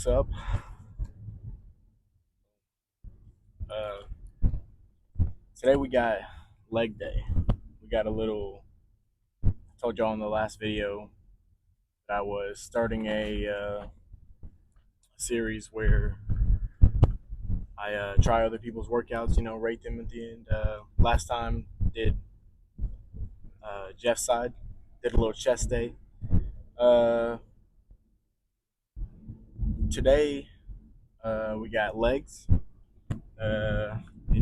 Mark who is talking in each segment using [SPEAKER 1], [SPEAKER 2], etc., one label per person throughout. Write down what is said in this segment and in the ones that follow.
[SPEAKER 1] What's up? Uh, Today we got leg day. We got a little. I told y'all in the last video that I was starting a series where I try other people's workouts. Rate them at the end. Last time did Jeff's side. Did a little chest day. Uh, Today we got legs. And if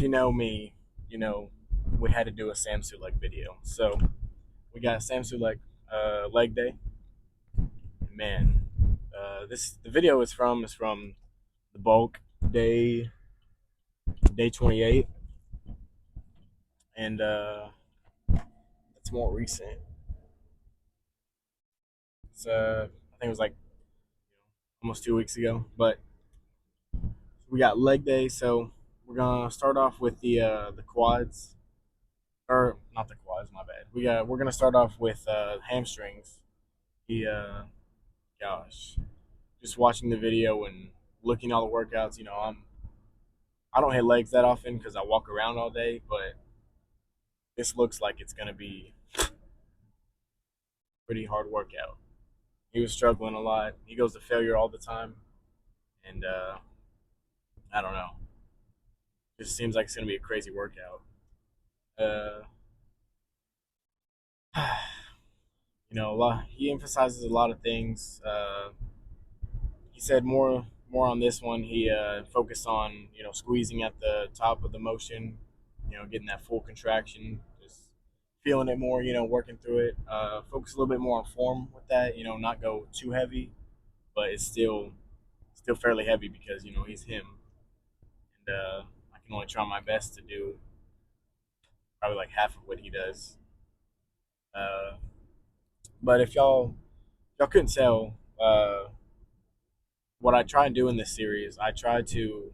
[SPEAKER 1] you know me, you know we had to do a Sam Sulek video. So we got Sam Sulek leg day. Man, the video is from the bulk day 28, and it's more recent. I think it was like almost 2 weeks ago, but we got leg day. So we're gonna start off with the quads, or not the quads. My bad. We're gonna start off with hamstrings. The Gosh, just watching the video and looking at all the workouts. I don't hit legs that often because I walk around all day, but this looks like it's gonna be a pretty hard workout. He was struggling a lot. He goes to failure all the time, and I don't know. Just seems like it's gonna be a crazy workout. Uh, a lot. He emphasizes a lot of things. He said more on this one. He focused on squeezing at the top of the motion, getting that full contraction, just feeling it more, working through it. Focus a little bit more on form with that, not go too heavy, but it's still fairly heavy because he's him, and I can only try my best to do probably like half of what he does. Uh, but if y'all couldn't tell, what I try and do in this series, I try to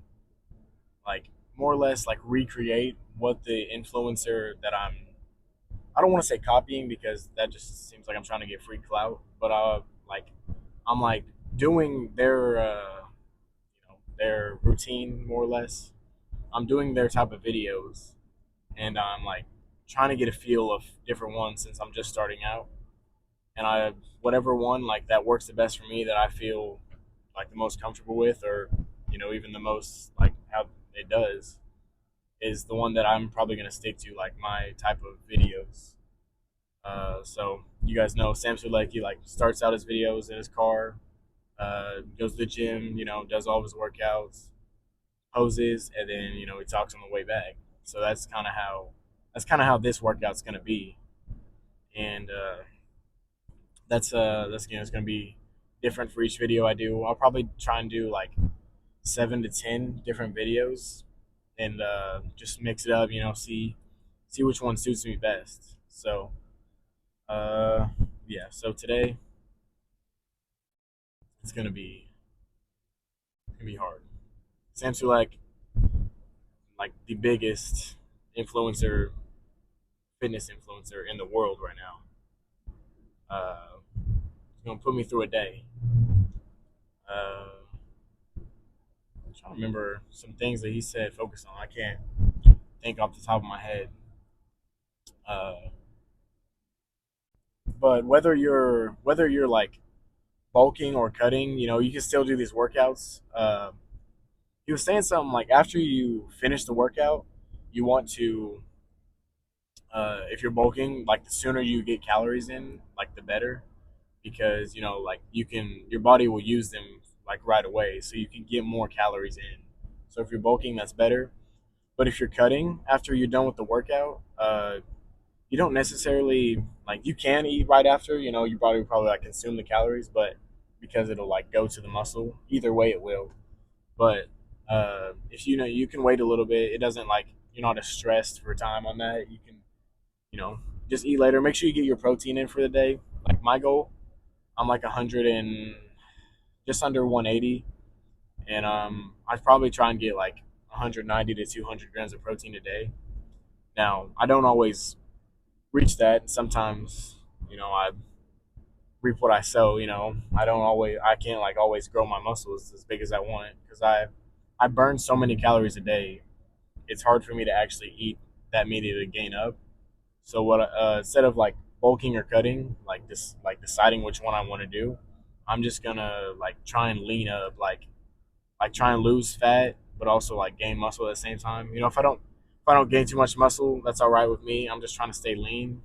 [SPEAKER 1] like more or less like recreate what the influencer that I don't want to say copying because that just seems like I'm trying to get free clout, but like I'm like doing their routine more or less. I'm doing their type of videos, and I'm like trying to get a feel of different ones since I'm just starting out. And I whatever one like that works the best for me that I feel like the most comfortable with, or even the most like how it does, is the one that I'm probably gonna stick to, like my type of videos. So you guys know Samsung, like he like starts out his videos in his car, goes to the gym, does all of his workouts, poses, and then he talks on the way back. So that's kind of how this workout's gonna be, and that's it's gonna be different for each video I do. I'll probably try and do like 7 to 10 different videos, and just mix it up. See which one suits me best. So uh, yeah. So today it's gonna be hard. Samsung like the biggest influencer, fitness influencer in the world right now. It's gonna put me through a day. Uh, I'm trying to remember some things that he said. Focus on. I can't think off the top of my head. Uh, but whether you're like bulking or cutting, you can still do these workouts. He was saying something like after you finish the workout, you want to, if you're bulking, like the sooner you get calories in, like the better, because like your body will use them like right away, so you can get more calories in. So if you're bulking, that's better. But if you're cutting after you're done with the workout, you don't necessarily like you can eat right after. Your body will probably like consume the calories, but because it'll like go to the muscle, either way it will. But if you can wait a little bit, it doesn't like you're not as stressed for time on that. You can you know just eat later. Make sure you get your protein in for the day. Like my goal, I'm like 100 and just under 180, and I'd probably try and get like 190 to 200 grams of protein a day. Now I don't always reach that. Sometimes I reap what I sow. I can't like always grow my muscles as big as I want because I burn so many calories a day. It's hard for me to actually eat that many to gain up. So what instead of like bulking or cutting, like deciding which one I want to do, I'm just gonna like try and lean up, like try and lose fat, but also like gain muscle at the same time. If I don't gain too much muscle, that's all right with me. I'm just trying to stay lean.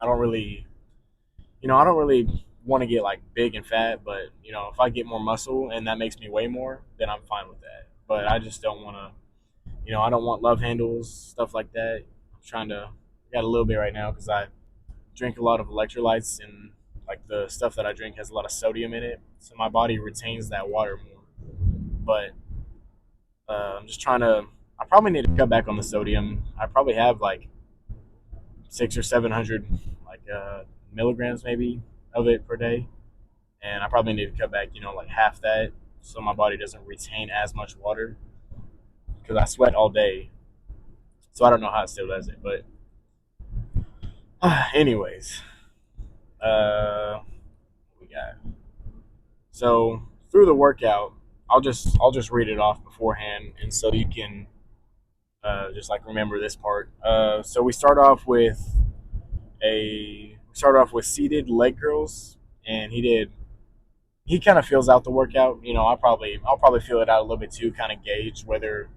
[SPEAKER 1] I don't really I don't really want to get like big and fat, but if I get more muscle and that makes me weigh more, then I'm fine with that. But I just don't want to, I don't want love handles, stuff like that. I'm trying to I got a little bit right now because I drink a lot of electrolytes and like the stuff that I drink has a lot of sodium in it, so my body retains that water more. But I'm just trying to. I probably need to cut back on the sodium. I probably have like 600 or 700 like milligrams maybe of it per day, and I probably need to cut back, like half that, so my body doesn't retain as much water because I sweat all day. So I don't know how it still does it, but anyways, what we got. So through the workout, I'll just read it off beforehand, and so you can just like remember this part. So we start off with seated leg curls, and he kind of feels out the workout. I'll probably feel it out a little bit too, kind of gauge whether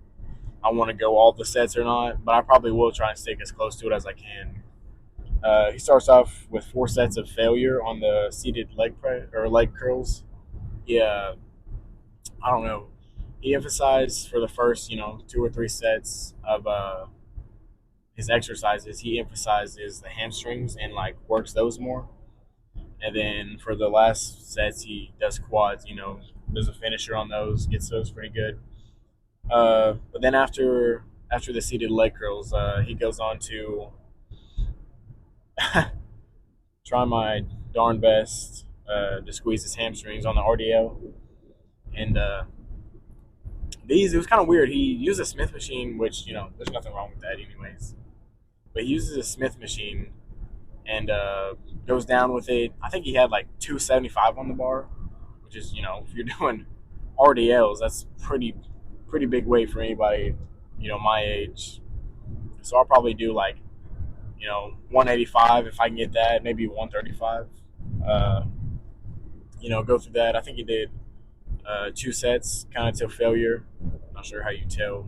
[SPEAKER 1] I want to go all the sets or not. But I probably will try and stick as close to it as I can. He starts off with 4 sets of failure on the seated leg curls. Yeah, I don't know. He emphasized for the first 2 or 3 sets of his exercises. He emphasizes the hamstrings and like works those more. And then for the last sets, he does quads. Does a finisher on those, gets those pretty good. But then after the seated leg curls, he goes on to try my darn best to squeeze his hamstrings on the RDL. And it was kind of weird. He used a Smith machine, which there's nothing wrong with that, anyways. But he uses a Smith machine and goes down with it. I think he had like 275 on the bar, which is if you're doing RDLs, that's pretty big weight for anybody my age. So I'll probably do like 185 if I can get that, maybe 135. Uh, go through that. I think he did 2 sets, kind of till failure. Not sure how you tell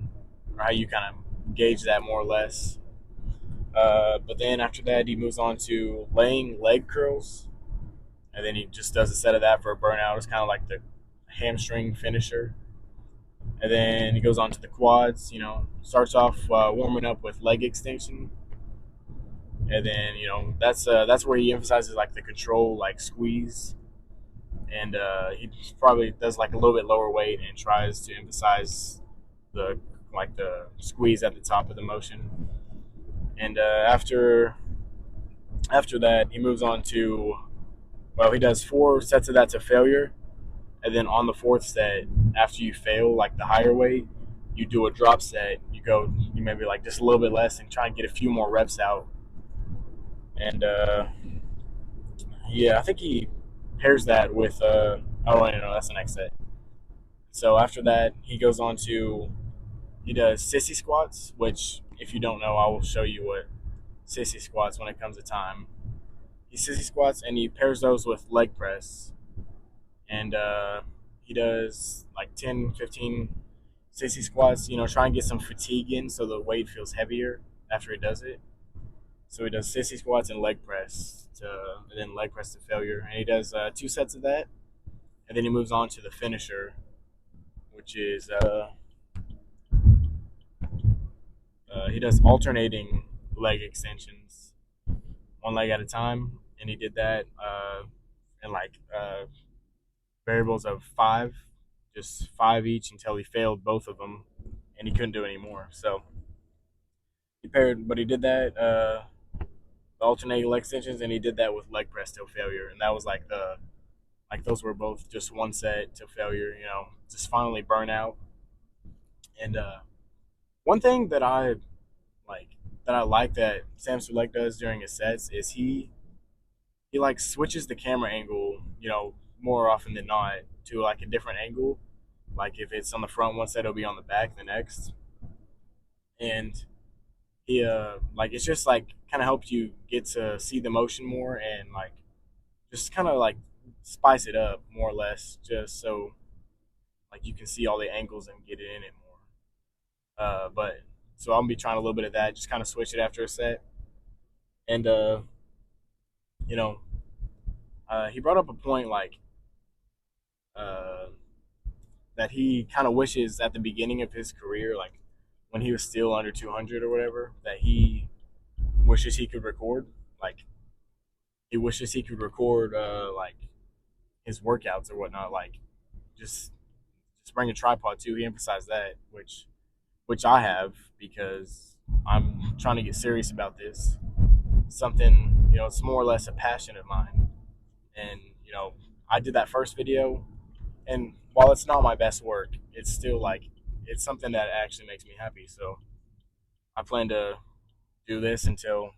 [SPEAKER 1] or how you kind of gauge that more or less. But then after that, he moves on to laying leg curls, and then he just does a set of that for a burnout. It's kind of like the hamstring finisher. And then he goes on to the quads. Starts off warming up with leg extension, and then that's where he emphasizes like the control, like squeeze, and he probably does like a little bit lower weight and tries to emphasize the the squeeze at the top of the motion. And after that, he moves on to he does 4 sets of that to failure, and then on the fourth set, after you fail like the higher weight, you do a drop set. You maybe like just a little bit less and try and get a few more reps out. And yeah, I think he pairs that with oh wait, no, that's the next set. So after that, he does sissy squats, which if you don't know, I will show you what sissy squats when it comes to time. He sissy squats and he pairs those with leg press, and he does like 10, 15 sissy squats. Try and get some fatigue in so the weight feels heavier after he does it. So he does sissy squats and then leg press to failure, and he does 2 sets of that, and then he moves on to the finisher, which is he does alternating leg extensions, 1 leg at a time, and he did that in like variables of 5, just 5 each until he failed both of them, and he couldn't do any more. So but he did that the alternating leg extensions, and he did that with leg press till failure, and that was like those were both just 1 set till failure. Just finally burn out. And one thing like that I like that Sam Sulek does during his sets is he like switches the camera angle, more often than not to like a different angle. Like if it's on the front one set, it'll be on the back the next. And he like it's just like kind of helps you get to see the motion more and like just kind of like spice it up more or less, just so like you can see all the angles and get it in it more. But so I'm gonna be trying a little bit of that, just kind of switch it after a set. And you know, he brought up a point like uh, that he kind of wishes at the beginning of his career, like when he was still under 200 or whatever, that he wishes he could record. Like he wishes he could record like his workouts or whatnot. Like just just bring a tripod too. He emphasized that, which I have because I'm trying to get serious about this. Something it's more or less a passion of mine, and I did that first video, and while it's not my best work, it's still like it's something that actually makes me happy. So I plan to do this until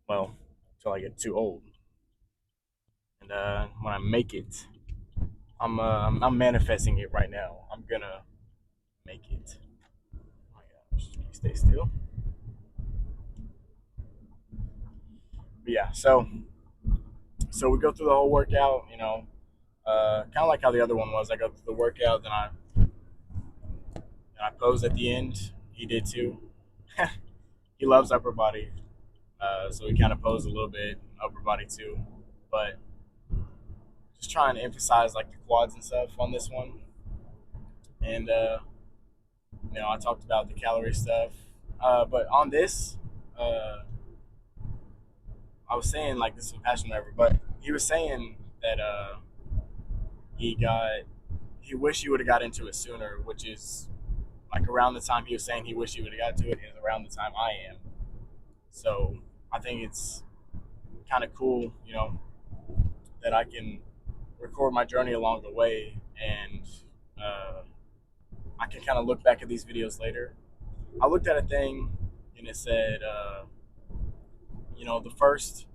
[SPEAKER 1] well until I get too old, and when I make it, I'm manifesting it right now. I'm gonna make it. Oh my gosh, can you stay still? But yeah, so we go through the whole workout. Kind of like how the other one was. I go through the workout, then I pose at the end. He did too. He loves upper body, so we kind of pose a little bit upper body too. But just trying to emphasize like the quads and stuff on this one. And I talked about the calorie stuff. But on this, uh, I was saying like this is a passion ever, but he was saying that he got he wished he would have got into it sooner, which is like around the time he was saying he wished he would have got to it is around the time I am. So I think it's kind of cool, that I can record my journey along the way, and uh, I can kind of look back at these videos later. I looked at a thing and it said, the first,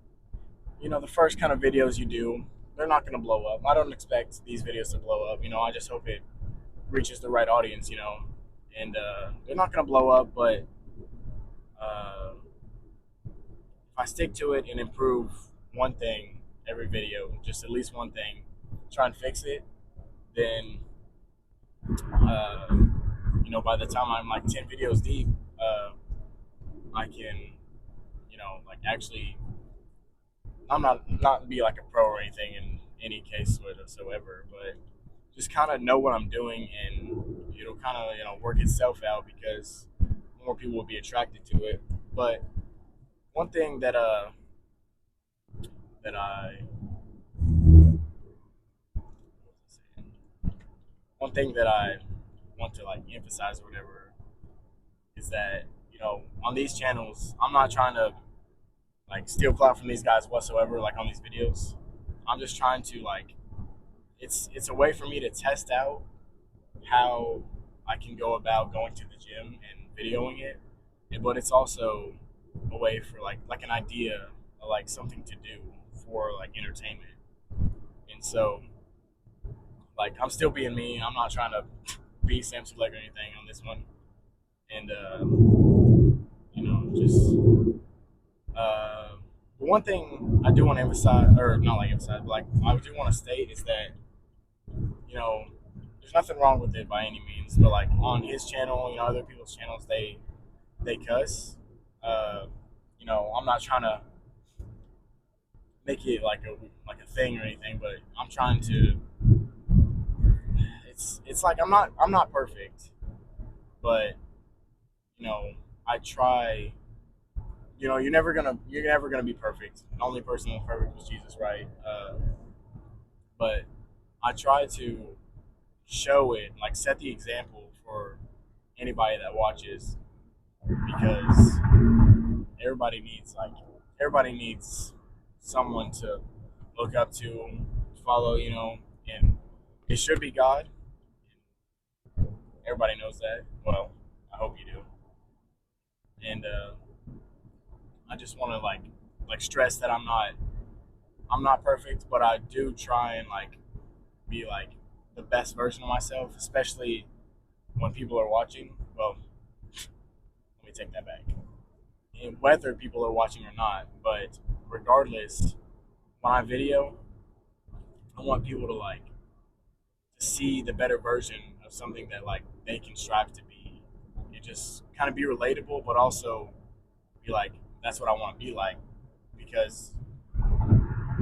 [SPEAKER 1] the first kind of videos you do, they're not going to blow up. I don't expect these videos to blow up. I just hope it reaches the right audience. And they're not going to blow up, but if I stick to it and improve one thing every video, just at least one thing, try and fix it, then uh, by the time I'm like 10 videos deep, I can, like actually, I'm not be like a pro or anything in any case whatsoever, but just kind of know what I'm doing, and it'll kind of work itself out because more people will be attracted to it. But one thing that I one thing that I want to like emphasize or whatever is that on these channels I'm not trying to like steal clout from these guys whatsoever. Like on these videos, I'm just trying to like it's a way for me to test out how I can go about going to the gym and videoing it, but it's also a way for like an idea of like something to do for like entertainment. And so like I'm still being me. I'm not trying to be Sam Sulek or anything on this one. And just one thing I do want to emphasize, or not like emphasize, but like I do want to state is that you know there's nothing wrong with it by any means. But like on his channel, other people's channels, they cuss. Uh, I'm not trying to make it like a thing or anything, but I'm trying to. It's like I'm not perfect, but you know I try. You're never gonna be perfect. The only person that's perfect was Jesus, right? But I try to show it, like set the example for anybody that watches, because everybody needs someone to look up to, follow, and it should be God. Everybody knows that. Well, I hope you do. And I just want to like like stress that I'm not perfect, but I do try and like be like the best version of myself, especially when people are watching. Well, let me take that back. Whether people are watching or not, but regardless, when I video, I want people to like to see the better version of something that like they can strive to be. You just kind of be relatable, but also be like, that's what I want to be like, because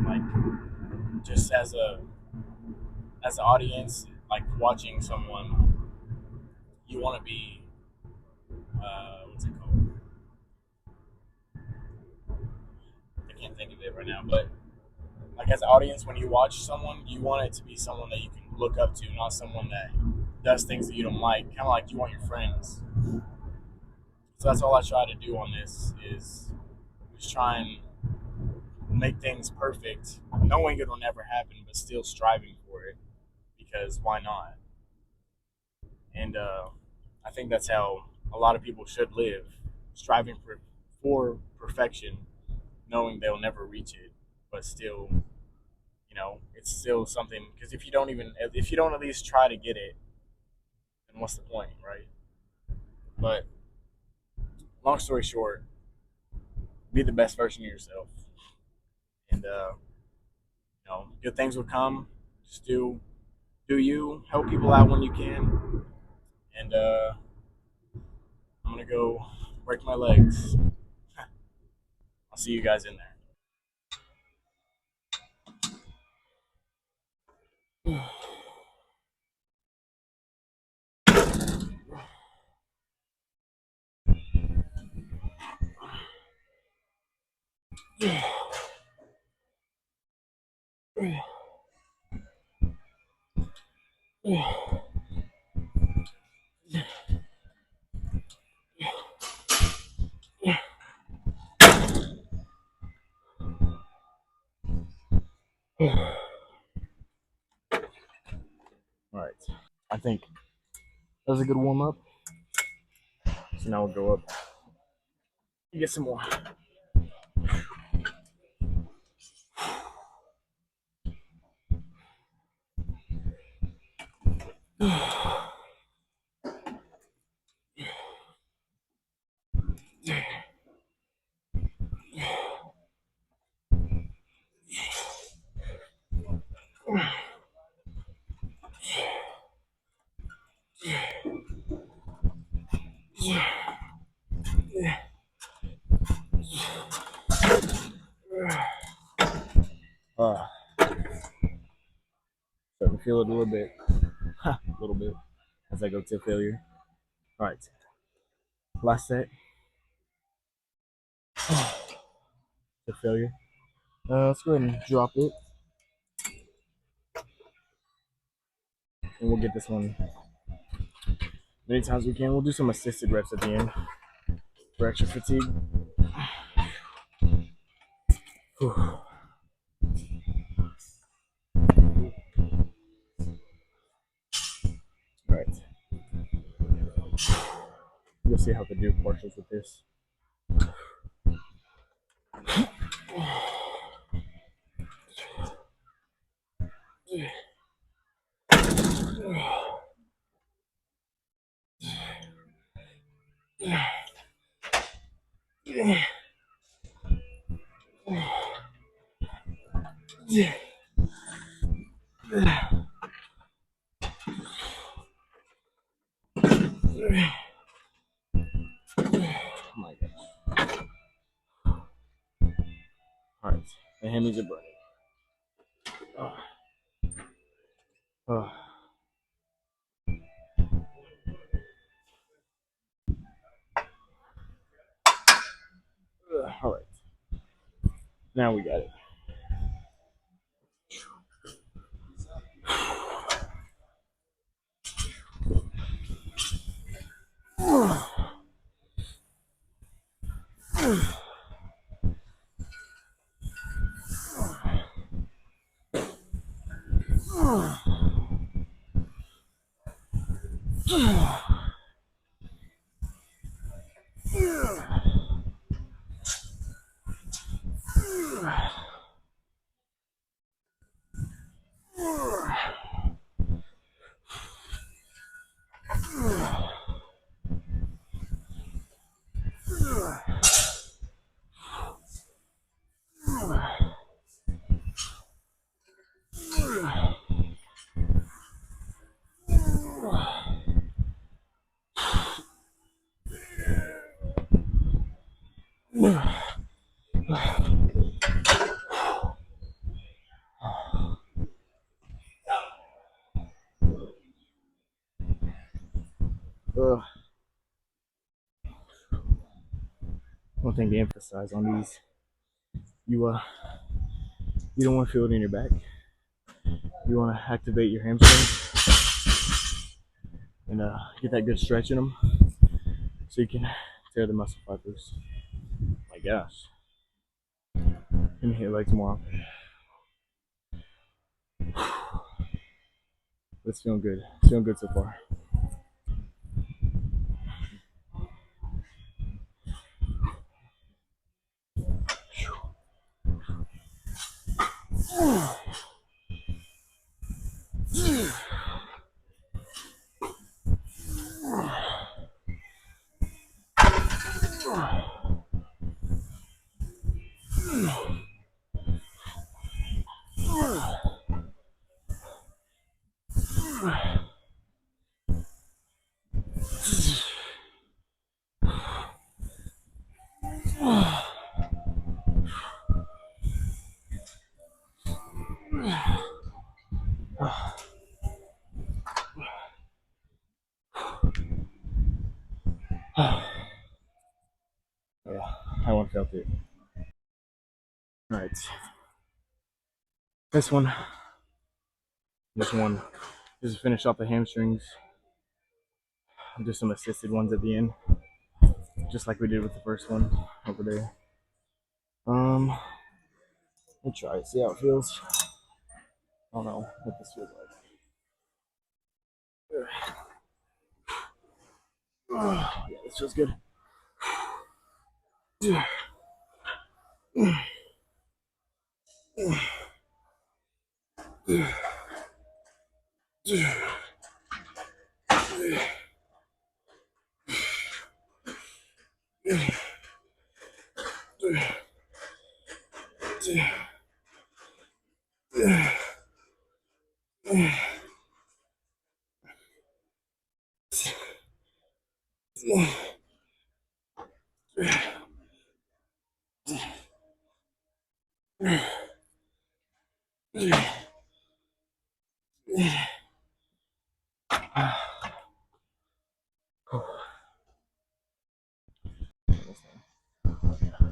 [SPEAKER 1] like just as an audience, like watching someone, you want to be what's it called? I can't think of it right now, but like as an audience, when you watch someone, you want it to be someone that you can look up to, not someone that does things that you don't like. Kind of like you want your friends. So that's all I try to do on this is just try and make things perfect, knowing it'll never happen, but still striving for it because why not? And I think that's how a lot of people should live, striving for perfection, knowing they'll never reach it, but still, it's still something. Because if you don't at least try to get it, then what's the point, right? But long story short, be the best version of yourself, and good things will come. Just do you help people out when you can, and I'm gonna go break my legs. I'll see you guys in there. All right. I think that was a good warm up. So now we'll go up and get some more. Uh, Starting to feel it a little bit, as I go to failure. All right, last set to failure. Let's go ahead and drop it, and we'll get this one many times we can. We'll do some assisted reps at the end for extra fatigue. Whew. All right, you'll see how to do partials with this. Oh my gosh. All right, the hammies are burning. Oh. All right, now we got it. One thing to emphasize on these, you you don't want to feel it in your back. You want to activate your hamstrings and get that good stretch in them, so you can tear the muscle fibers. My gosh, and hit your legs more often. It's feeling good. It's feeling good so far. Yeah, I want to felt it. All right, this one, this one, just to finish off the hamstrings. I'll do some assisted ones at the end, just like we did with the first one over there. We'll try it, see how it feels. I don't know what this feels like. Yeah, this feels good.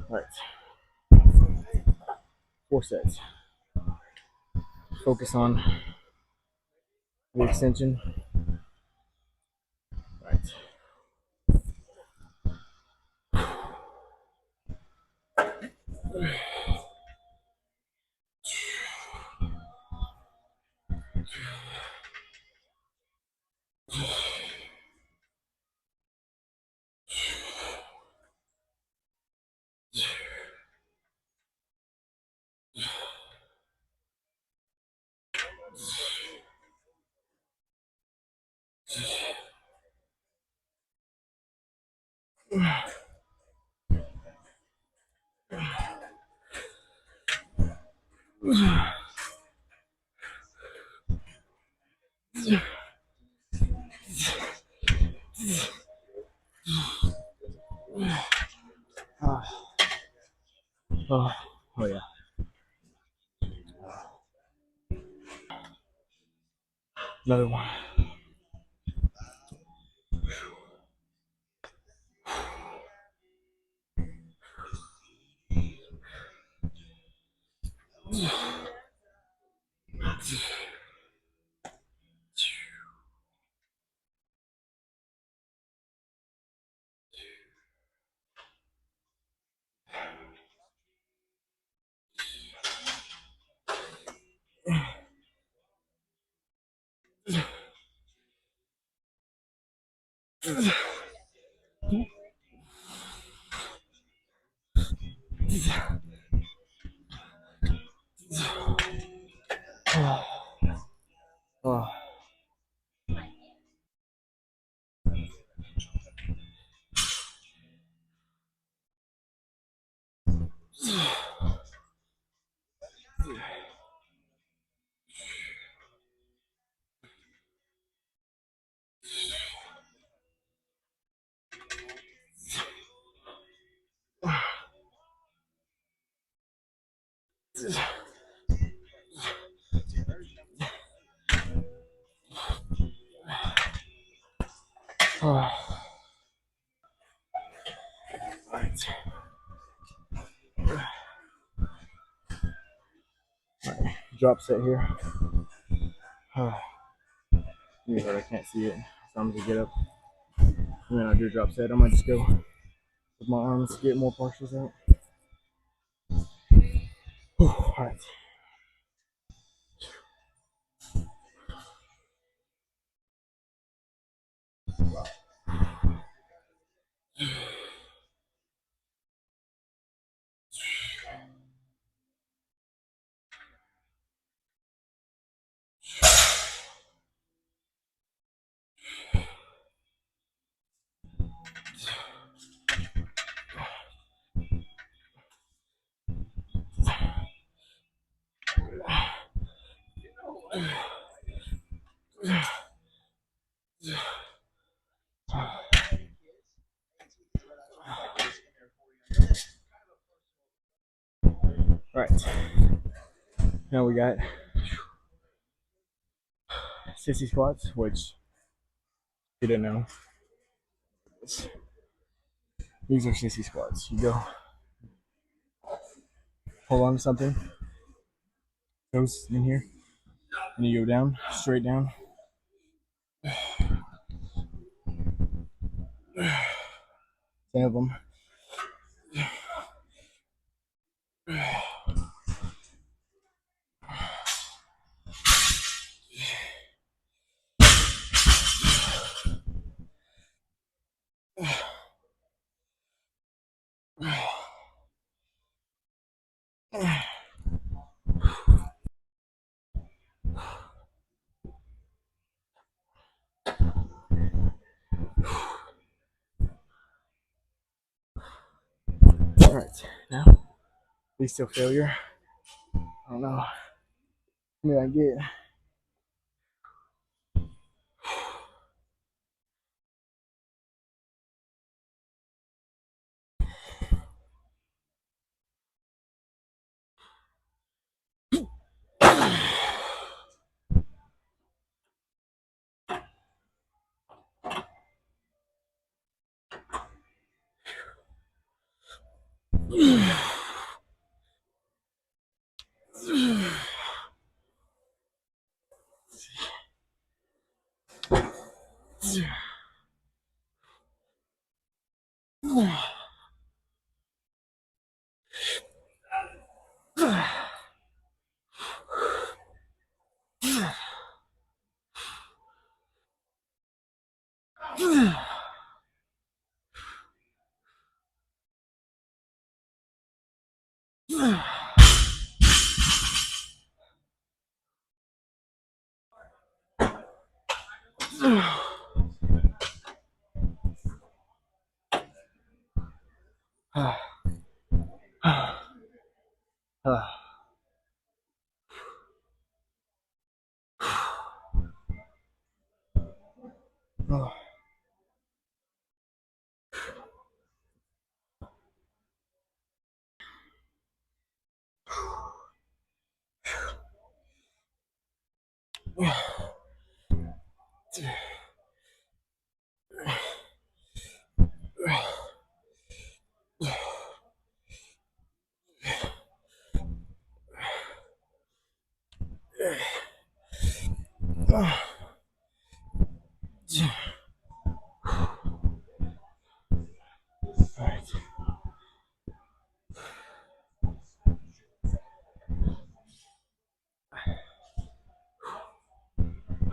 [SPEAKER 1] All right, 4 sets. Focus on the extension. All right. Oh, oh yeah. Another one. Oh, All right. Drop set here. I can't see it, so I'm gonna get up. And then I'll do a drop set. I might just go with my arms, get more partials out. All right. All right. Now we got sissy squats, which you didn't know. These are sissy squats. You go hold on to something, goes in here, and you go down, straight down. 10 of them. All right. Now, be still failure. I don't know. Maybe I get.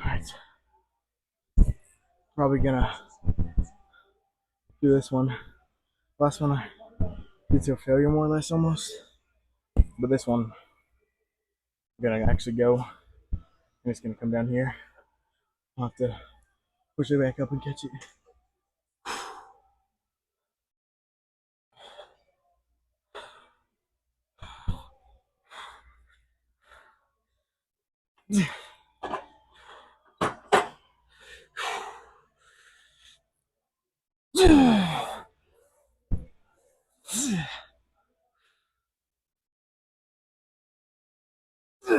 [SPEAKER 1] Alright. Probably gonna do this one. Last one I did to a failure more or less almost. But this one I'm gonna actually go. And it's gonna come down here. I'll have to push it back up and catch it.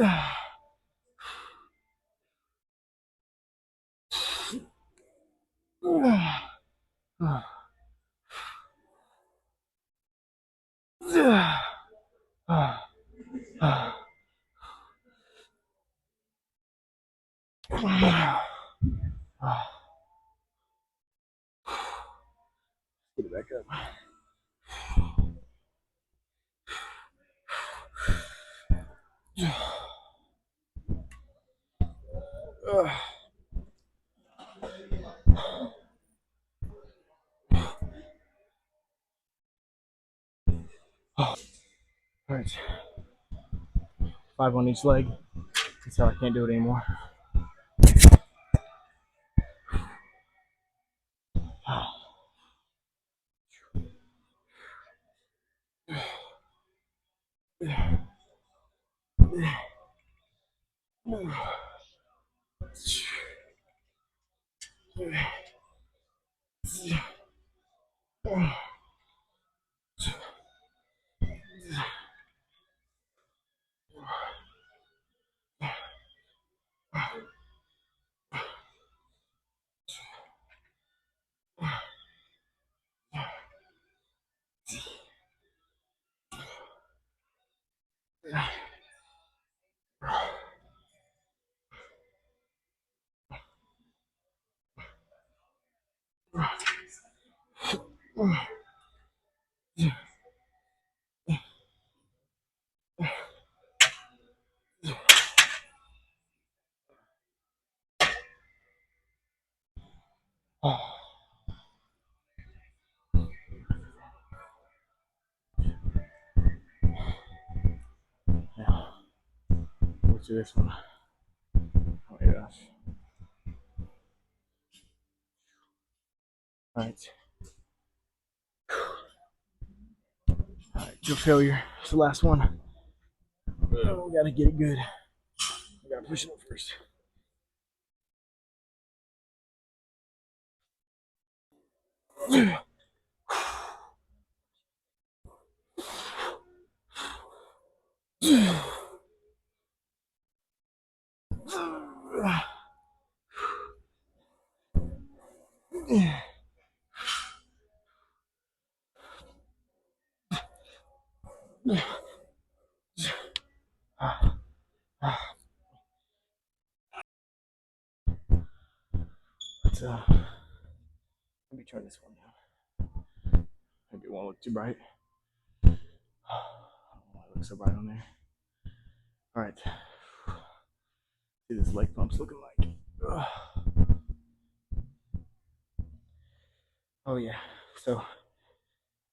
[SPEAKER 1] Get it back up. All right, 5 on each leg until I can't do it anymore. Yeah, let's do this one. Oh my gosh. All right. All right, to failure. It's the last one. Oh, we gotta get it good. We gotta push it up first. Let's maybe turn this one down. Maybe it won't look too bright. I don't know why it looks so bright on there. All right. See this leg pump's looking like. Oh yeah. So I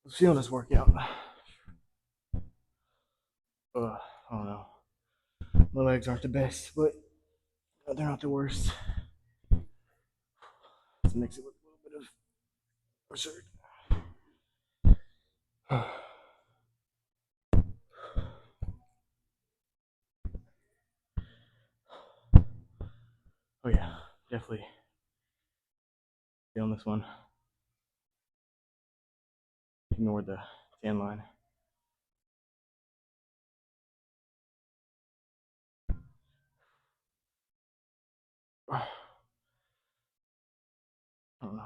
[SPEAKER 1] was feeling this workout. I don't know. My legs aren't the best, but they're not the worst. Let's mix it with a little bit of pressure. Oh yeah, definitely feeling this one. Ignore the tan line. I don't know.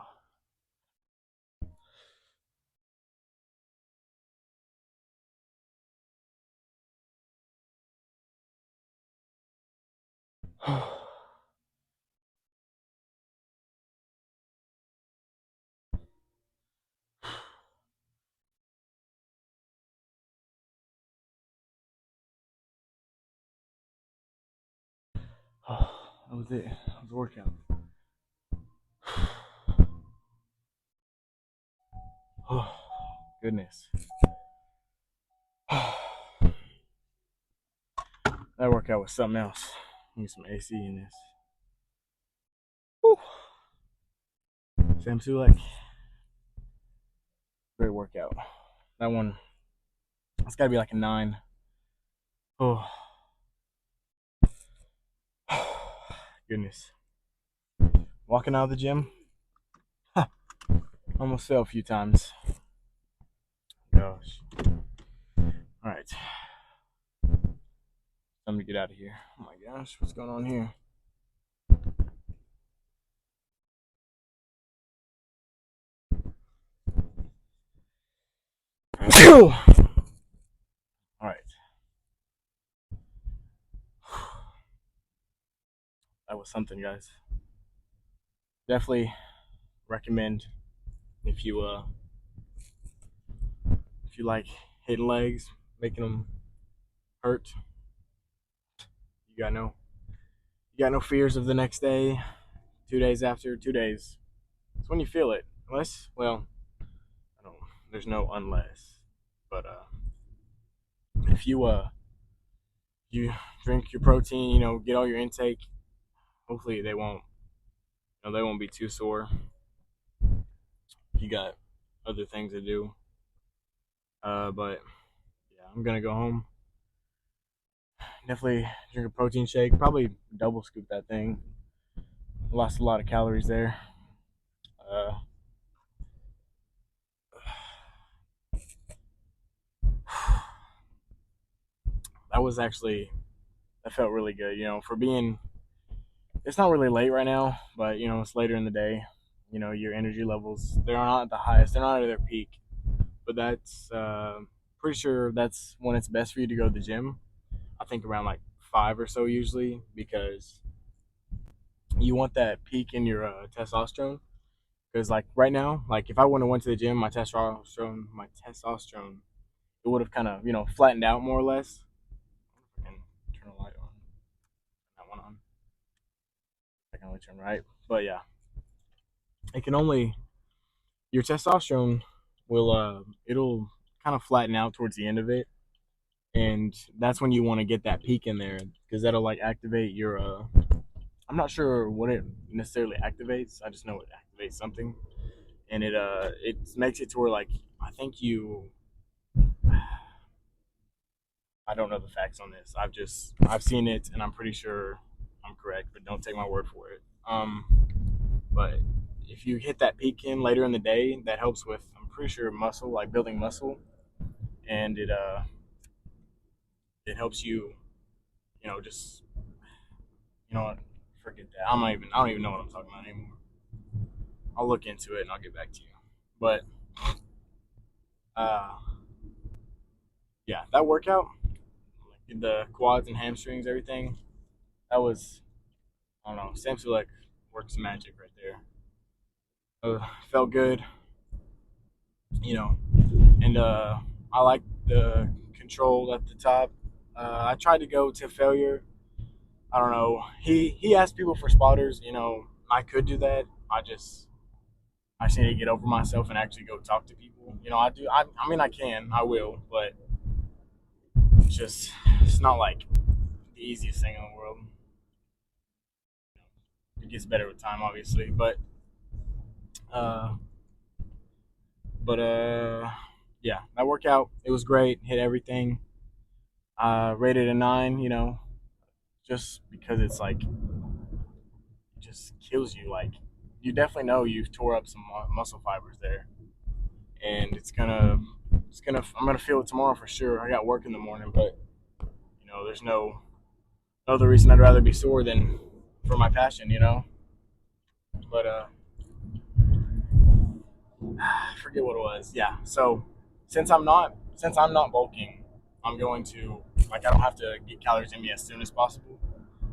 [SPEAKER 1] That was it. That was a workout. Oh, goodness. That workout was something else. Need some AC in this. Whew. Sam Sulek. Great workout. That one, it's got to be like a 9. Oh, goodness. Walking out of the gym, almost fell a few times. Gosh. All right. time to get out of here. Oh my gosh, what's going on here? All right, that was something, guys. Definitely recommend if you like hitting legs, making them hurt. You got no you got no fears of the next day, 2 days after, 2 days. It's when you feel it. Unless, well, I don't. There's no unless, but if you drink your protein, get all your intake. Hopefully they won't be too sore. You got other things to do. But yeah, I'm gonna go home. Definitely drink a protein shake. Probably double scoop that thing. Lost a lot of calories there. Uh, that was actually that felt really good. For being it's not really late right now, but it's later in the day. Your energy levels they're not at the highest. They're not at their peak, but that's pretty sure that's when it's best for you to go to the gym. I think around like 5 or so usually because you want that peak in your testosterone. Because like right now, like if I wouldn't have went to the gym, my testosterone, it would have kind of flattened out more or less. I can turn a light on. That one on. I can only turn right, but yeah, it can only your testosterone will it'll kind of flatten out towards the end of it, and that's when you want to get that peak in there because that'll like activate your. I'm not sure what it necessarily activates. I just know it activates something, and it makes it to where like I think you I don't know the facts on this. I've seen it and I'm pretty sure I'm correct, but don't take my word for it. But if you hit that peak in later in the day, that helps with I'm pretty sure muscle, like building muscle, and it helps you, just what, forget that. I don't even know what I'm talking about anymore. I'll look into it and I'll get back to you. But uh, yeah, that workout, like the quads and hamstrings, everything, that was I don't know. Sam Sulek works magic right there. Felt good, you know, and I like the control at the top. I tried to go to failure. I don't know. He asked people for spotters. I could do that. I just need to get over myself and actually go talk to people. I do. I mean, I can. I will, but it's not like the easiest thing in the world. It gets better with time, obviously, uh, but yeah, that workout it was great. Hit everything. Rated a 9. Just because it's like it just kills you. Like you definitely know you've tore up some muscle fibers there, and I'm gonna feel it tomorrow for sure. I got work in the morning, but there's no other reason I'd rather be sore than for my passion. But I forget what it was. Yeah. So since I'm not bulking, I'm going to like I don't have to get calories in me as soon as possible.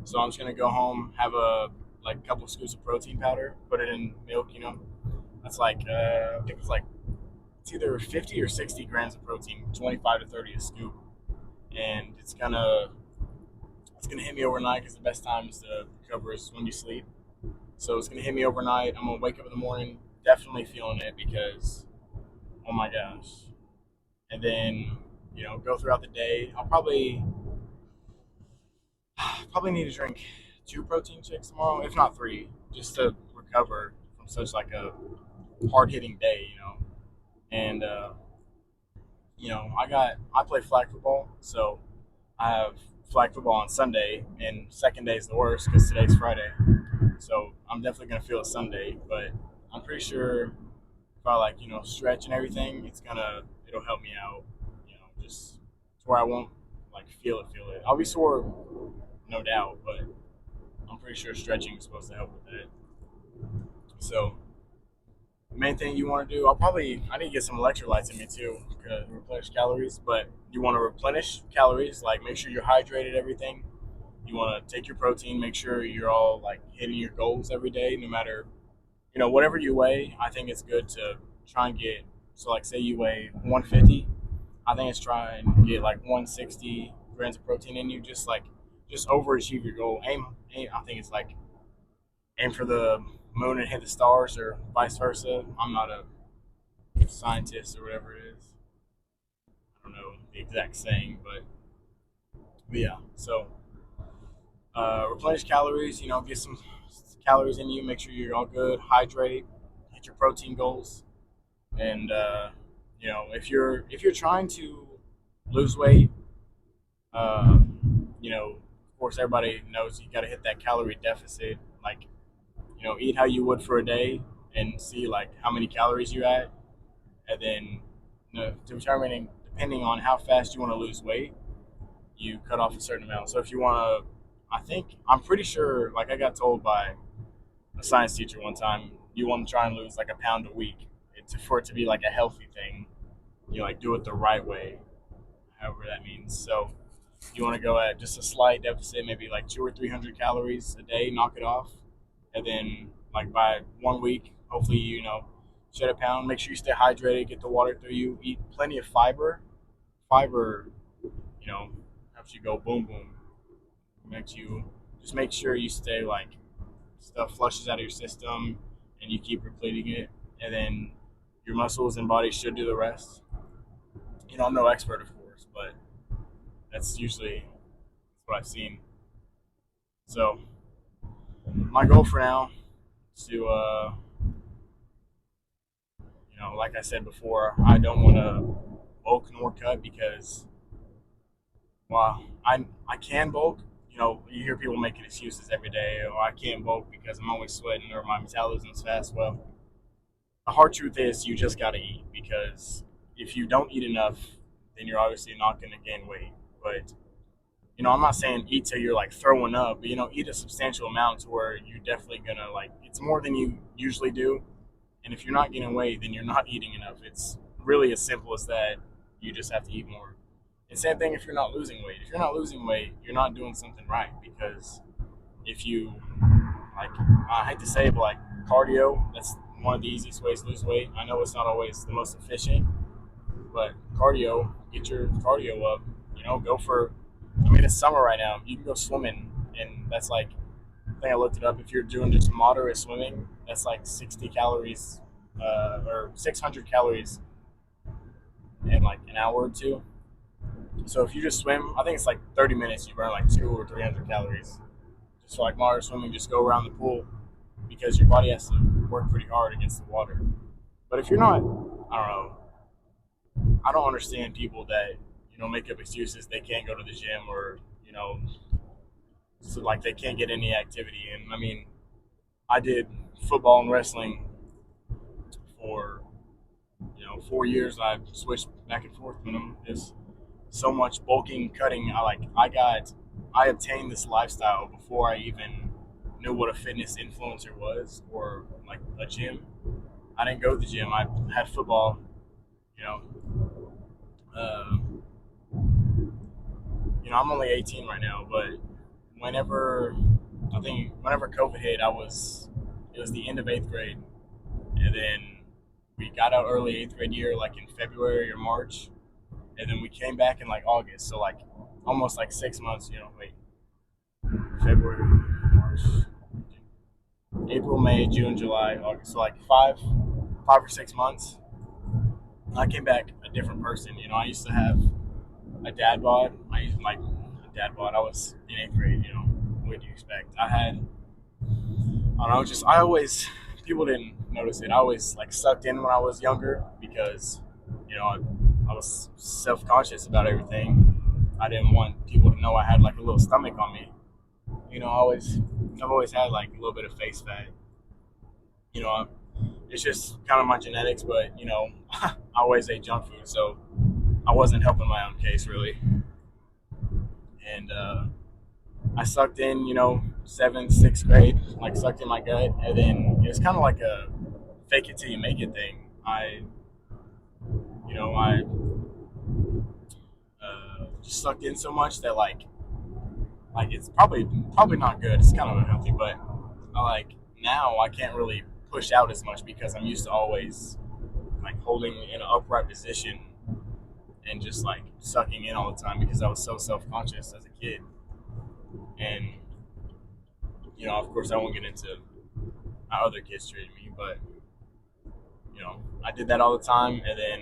[SPEAKER 1] So I'm just gonna go home, have a like couple of scoops of protein powder, put it in milk. That's like I think it's either 50 or 60 grams of protein, 25 to 30 a scoop, and it's gonna hit me overnight because the best times to recover is when you sleep. So it's gonna hit me overnight. I'm gonna wake up in the morning, definitely feeling it because oh my gosh, and then go throughout the day. I'll probably need to drink 2 protein shakes tomorrow, if not 3, just to recover from such like a hard hitting day. And I play flag football, so I have flag football on Sunday, and second day is the worst because today's Friday. So I'm definitely gonna feel it Sunday, but I'm pretty sure if I like stretch and everything, it'll help me out. Just to where I won't like feel it. I'll be sore no doubt, but I'm pretty sure stretching is supposed to help with that. So the main thing you want to do, I need to get some electrolytes in me too, to replenish calories. But you want to replenish calories, like make sure you're hydrated, everything. You want to take your protein, make sure you're all like hitting your goals every day, no matter whatever you weigh. I think it's good to try and get, so like say you weigh 150, I think it's try and get like 160 grams of protein in you, just overachieve your goal. Aim. I think it's like aim for the moon and hit the stars, or vice versa. I'm not a scientist or whatever it is. I don't know the exact saying, but yeah. So replenish calories. Get some calories in you. Make sure you're all good. Hydrate. Hit your protein goals. And if you're trying to lose weight, uh, of course everybody knows you got to hit that calorie deficit. Like eat how you would for a day and see like how many calories you're at, and then determining depending on how fast you want to lose weight, you cut off a certain amount. So if you want to, I'm pretty sure, like I got told by a science teacher one time, you want to try and lose like a pound a week. For it to be like a healthy thing, you like do it the right way, however that means. So you want to go at just a slight deficit, maybe like 200 or 300 calories a day, knock it off, and then like by 1 week, hopefully shed a pound. Make sure you stay hydrated, get the water through you, eat plenty of fiber. Fiber, helps you go boom boom. Makes you just make sure you stay like stuff flushes out of your system, and you keep repleting it, and then your muscles and body should do the rest. I'm no expert, of course, but that's usually what I've seen. So my goal for now is to, like I said before, I don't want to bulk nor cut because, well, I can bulk. You hear people making excuses every day. Oh, I can't bulk because I'm always sweating or my metabolism's fast. Well, the hard truth is you just got to eat, because if you don't eat enough, then you're obviously not going to gain weight. But I'm not saying eat till you're like throwing up, but eat a substantial amount to where you're definitely gonna like it's more than you usually do. And if you're not getting weight, then you're not eating enough. It's really as simple as that. You just have to eat more. And same thing if you're not losing weight. If you're not losing weight, you're not doing something right, because if you like, I hate to say it, but like cardio, that's one of the easiest ways to lose weight. I know it's not always the most efficient, but cardio, get your cardio up. Go for. I mean, it's summer right now. You can go swimming, and that's like. I think I looked it up. If you're doing just moderate swimming, that's like 60 calories, or 600 calories in like an hour or two. So if you just swim, I think it's like 30 minutes. You burn like 200 or 300 calories. Just for like moderate swimming, just go around the pool, because your body has to work pretty hard against the water. But if you're not, I don't know. I don't understand people that make up excuses they can't go to the gym, or so like they can't get any activity. And I mean, I did football and wrestling for 4 years. I switched back and forth with them. There's so much bulking, cutting. I obtained this lifestyle before I even knew what a fitness influencer was, or like a gym. I didn't go to the gym. I had football. You know, uh, I'm only 18 right now, but whenever whenever COVID hit, it was the end of eighth grade, and then we got out early eighth grade year, like in February or March, and then we came back in like August, so like almost like 6 months. Wait, February, March, April, May, June, July, August, so like 5 or 6 months. I came back a different person. I used to have a dad bod. I used like a dad bod. I was in eighth grade. What do you expect? I don't know. Just I always people didn't notice it. I always like sucked in when I was younger, because I was self conscious about everything. I didn't want people to know I had like a little stomach on me. I've always had like a little bit of face fat. You know, it's just kind of my genetics, but I always ate junk food, so I wasn't helping my own case really. And I sucked in, seventh, sixth grade, like sucked in my gut, and then it was kind of like a fake it till you make it thing. I just sucked in so much that like it's probably not good. It's kind of unhealthy, but now I can't really push out as much because I'm used to always like holding in an upright position and just like sucking in all the time because I was so self conscious as a kid. And of course, I won't get into how other kids treated me, but I did that all the time. And then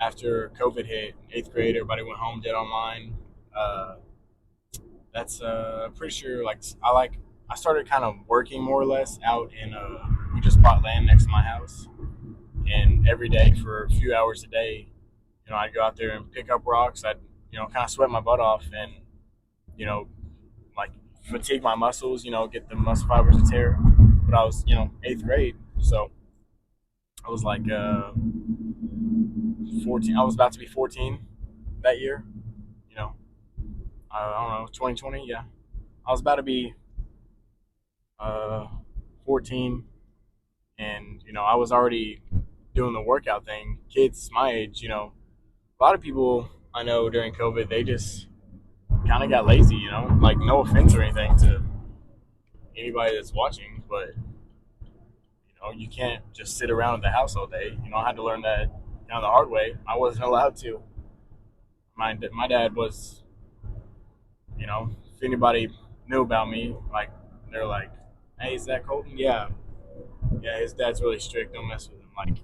[SPEAKER 1] after COVID hit, eighth grade, everybody went home, did online. Uh, that's pretty sure I started kind of working more or less out in we just bought land next to my house, and every day for a few hours a day, I'd go out there and pick up rocks. I'd kind of sweat my butt off and you know like fatigue my muscles, get the muscle fibers to tear. But I was eighth grade, so I was like 14. I was about to be 14 that year. You know, I don't know, 2020. Yeah, I was about to be uh, 14, and I was already doing the workout thing. Kids my age, a lot of people I know during COVID, they just kind of got lazy. Like no offense or anything to anybody that's watching, but you can't just sit around at the house all day. I had to learn that kind of the hard way. I wasn't allowed to. My dad was, if anybody knew about me, like they're like, "Hey, is that Colton?" Yeah, yeah. His dad's really strict. Don't mess with him. Like,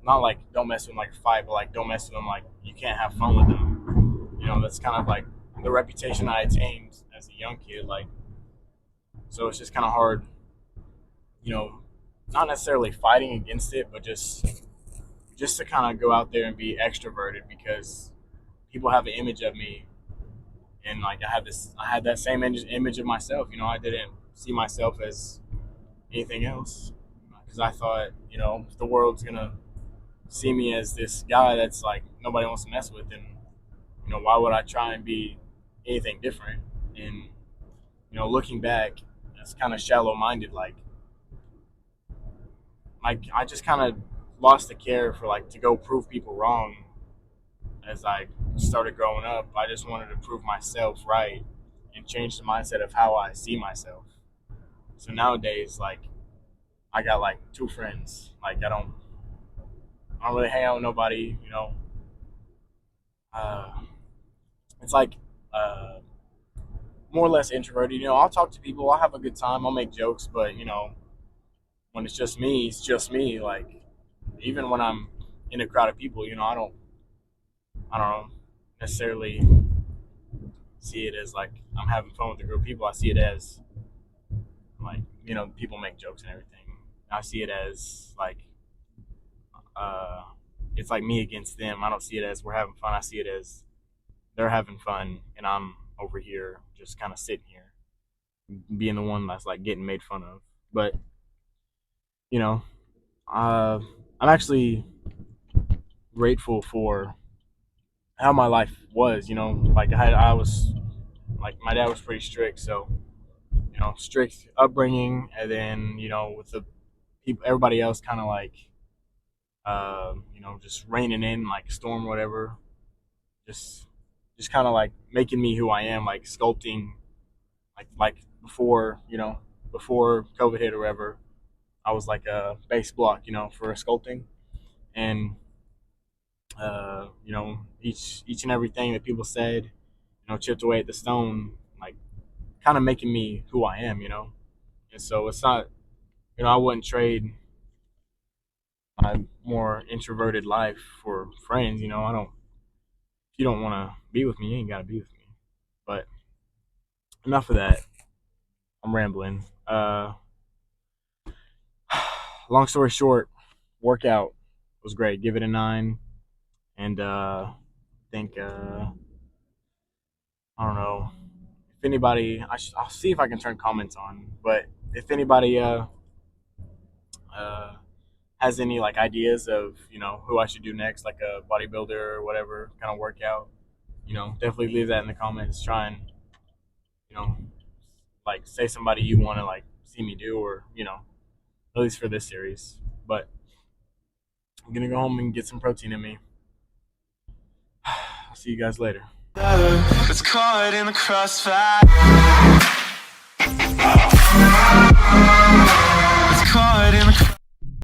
[SPEAKER 1] not like don't mess with him like a fight, but like don't mess with him like you can't have fun with him. That's kind of like the reputation I attained as a young kid. Like, so it's just kind of hard, you know, not necessarily fighting against it, but just to kind of go out there and be extroverted because people have an image of me, and like I had that same image of myself. I didn't see myself as anything else because I thought, the world's gonna see me as this guy that's like nobody wants to mess with, and why would I try and be anything different? And looking back, it's kind of shallow minded. Like I just kind of lost the care for like to go prove people wrong. As I started growing up, I just wanted to prove myself right and change the mindset of how I see myself. So nowadays, like I got like two friends. Like I don't really hang out with nobody. Uh, it's like uh, more or less introverted. I'll talk to people. I'll have a good time. I'll make jokes, but when it's just me, it's just me. Like even when I'm in a crowd of people, I don't necessarily see it as like I'm having fun with a group of people. I see it as like people make jokes and everything. I see it as like uh, it's like me against them. I don't see it as we're having fun. I see it as they're having fun and I'm over here just kind of sitting here being the one that's like getting made fun of. But you know, uh, I'm actually grateful for how my life was. Like I was like my dad was pretty strict, so strict upbringing, and then with the people, everybody else kind of like just reining in like a storm, or whatever. Just just kind of like making me who I am, like sculpting, like before before COVID hit or whatever. I was like a base block, for sculpting, and each and everything that people said, chipped away at the stone, like kind of making me who I am, And so it's not, I wouldn't trade my more introverted life for friends. I don't. If you don't want to be with me, you ain't got to be with me. But enough of that. I'm rambling. Long story short, workout was great. Give it a 9, and I think I don't know if anybody. I'll see if I can turn comments on. But if anybody uh, has any like ideas of who I should do next, like a bodybuilder or whatever kind of workout, definitely leave that in the comments. Try and you know, like say somebody you want to like see me do, or at least for this series. But I'm gonna go home and get some protein in me. I'll see you guys later.
[SPEAKER 2] It's caught in the crossfire.